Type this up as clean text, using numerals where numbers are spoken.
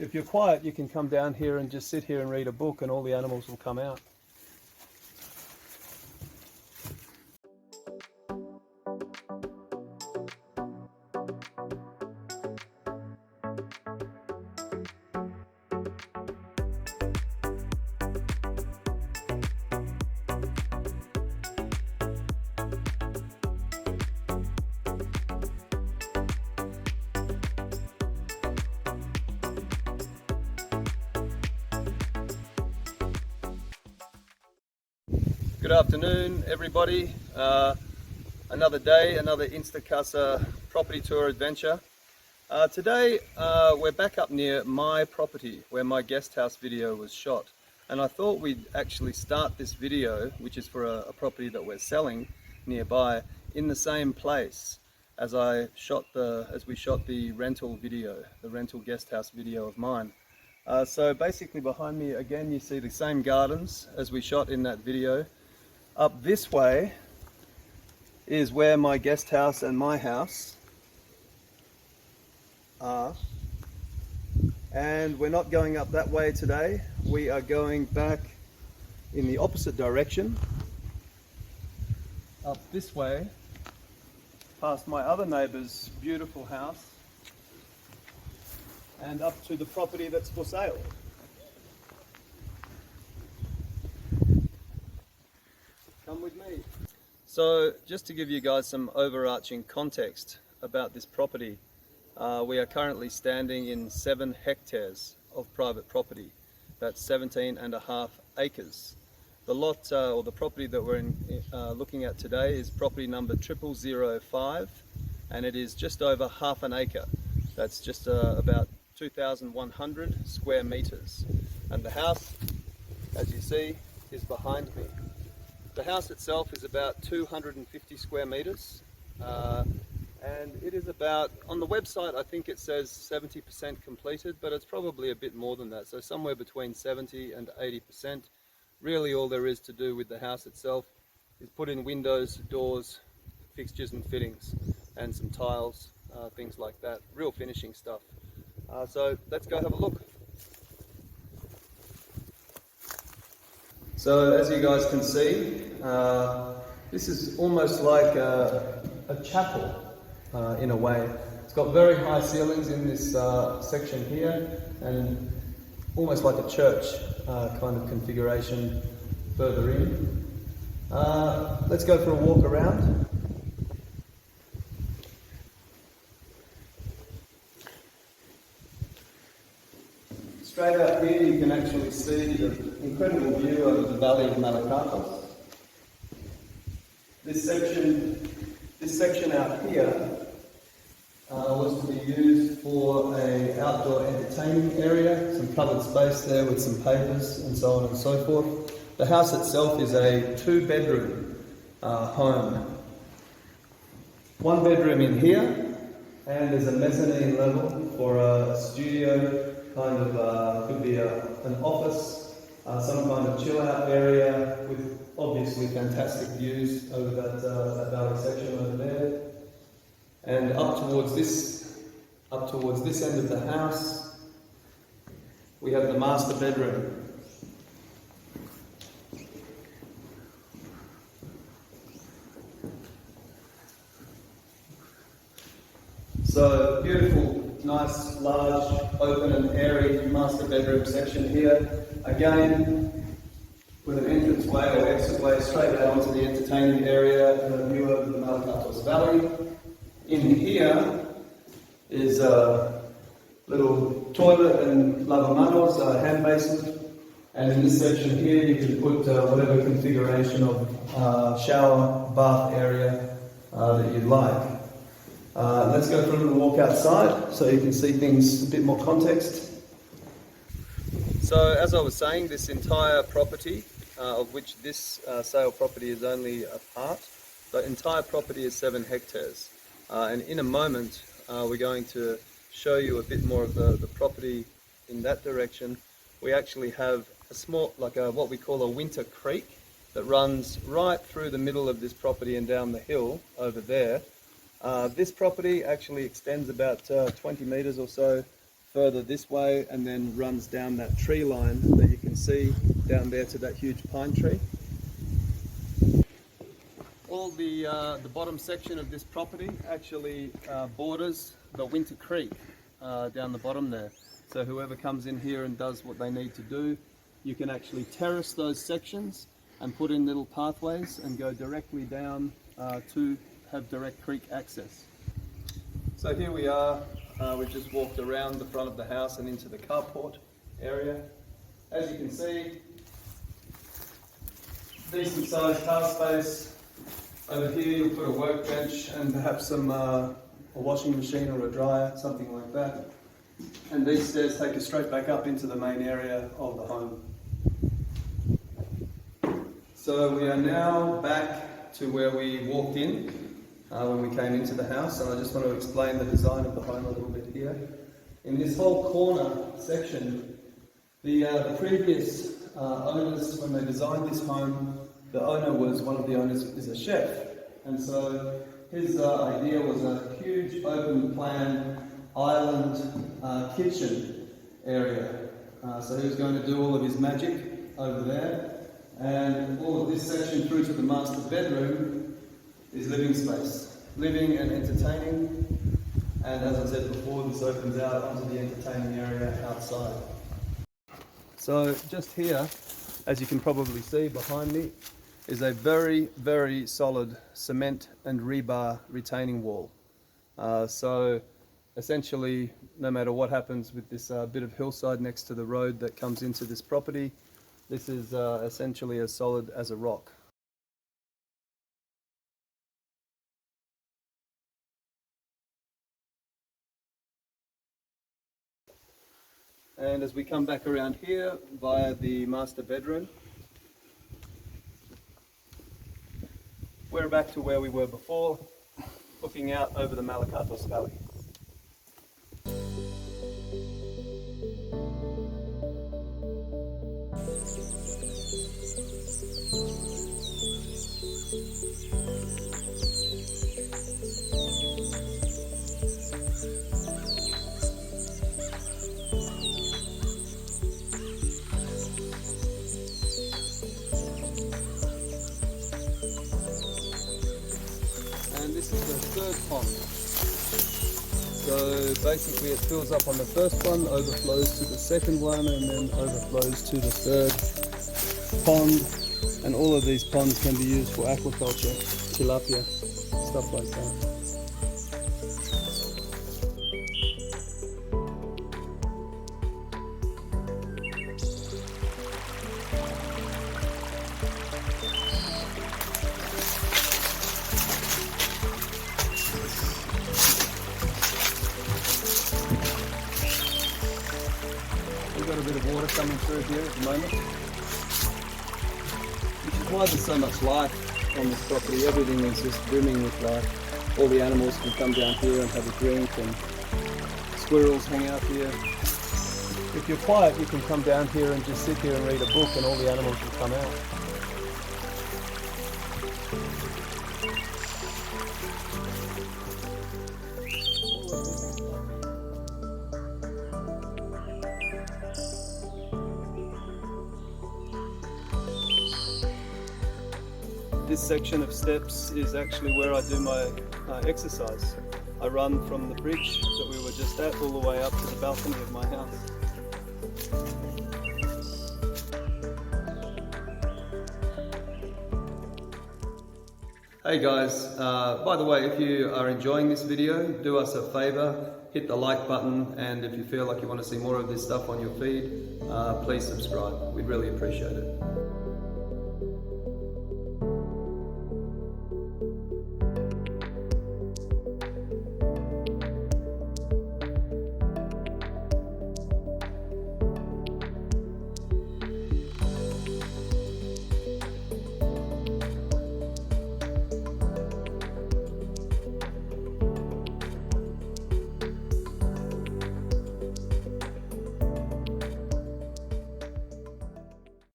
if you're quiet, you can come down here and just sit here and read a book and all the animals will come out. Good afternoon, everybody. Another day, another Instacasa property tour adventure. Today we're back up near my property where my guest house video was shot, and I thought we'd actually start this video, which is for a property that we're selling nearby, in the same place as we shot the rental video, the rental guest house video of mine. So basically behind me again you see the same gardens as we shot in that video. Up this way is where my guest house and my house are. And we're not going up that way today. We are going back in the opposite direction. Up this way, past my other neighbour's beautiful house, and up to the property that's for sale. Come with me. So just to give you guys some overarching context about this property, we are currently standing in 7 hectares of private property. That's 17.5 acres. The lot or the property that we're looking at today is property number 0005, and it is just over half an acre. That's just about 2,100 square meters. And the house, as you see, is behind me. The house itself is about 250 square meters, and it is about, on the website I think it says 70% completed, but it's probably a bit more than that, so somewhere between 70 and 80%. Really all there is to do with the house itself is put in windows, doors, fixtures and fittings, and some tiles, things like that, real finishing stuff. So let's go have a look. So as you guys can see, this is almost like a chapel in a way. It's got very high ceilings in this section here, and almost like a church kind of configuration further in. Let's go for a walk around. Straight out here you can actually see the incredible view over the valley of Malacatos. This section out here was to be used for an outdoor entertaining area, some covered space there with some papers and so on and so forth. The house itself is a 2-bedroom home. 1 bedroom in here, and there's a mezzanine level for a studio, kind of could be an office, some kind of chill out area with obviously fantastic views over that valley section over there. And up towards this end of the house, we have the master bedroom. So beautiful, nice, large, open and airy master bedroom section here. Again, with an entranceway or exitway straight out onto the entertaining area and a view over the Malacatos Valley. In here is a little toilet and lavamanos, hand basin. And in this section here you can put whatever configuration of shower, bath area that you'd like. Let's go for a little walk outside so you can see things a bit more context. So as I was saying, this entire property, of which this sale property is only a part, the entire property is 7 hectares. And in a moment we're going to show you a bit more of the property in that direction. We actually have a small, like what we call a winter creek that runs right through the middle of this property and down the hill over there. This property actually extends about 20 metres or so further this way and then runs down that tree line that you can see down there to that huge pine tree. All the bottom section of this property actually borders the Winter Creek down the bottom there. So whoever comes in here and does what they need to do, you can actually terrace those sections and put in little pathways and go directly down to have direct creek access. So here we are, we've just walked around the front of the house and into the carport area. As you can see, decent sized car space. Over here you'll put a workbench and perhaps some a washing machine or a dryer, something like that. And these stairs take us straight back up into the main area of the home. So we are now back to where we walked in when we came into the house, and I just want to explain the design of the home a little bit here. In this whole corner section, the previous owners, when they designed this home, the owner was, one of the owners is a chef, and so his idea was a huge open plan island kitchen area. So he was going to do all of his magic over there, and all of this section through to the master bedroom is living space, living and entertaining. And as I said before, this opens out onto the entertaining area outside. So just here, as you can probably see behind me, is a very, very solid cement and rebar retaining wall. So essentially, no matter what happens with this bit of hillside next to the road that comes into this property, this is essentially as solid as a rock. And as we come back around here via the master bedroom, we're back to where we were before, looking out over the Malacatos Valley. And this is the third pond. So basically it fills up on the first one, overflows to the second one, and then overflows to the third pond. And all of these ponds can be used for aquaculture, tilapia, stuff like that. We've got a bit of water coming through here at the moment, which is why there's so much life on this property. Everything is just brimming with life. All the animals can come down here and have a drink, and squirrels hang out here. If you're quiet, you can come down here and just sit here and read a book, and all the animals will come out. This section of steps is actually where I do my exercise. I run from the bridge that we were just at all the way up to the balcony of my house. Hey guys, by the way, if you are enjoying this video, do us a favor, hit the like button, and if you feel like you want to see more of this stuff on your feed, please subscribe. We'd really appreciate it.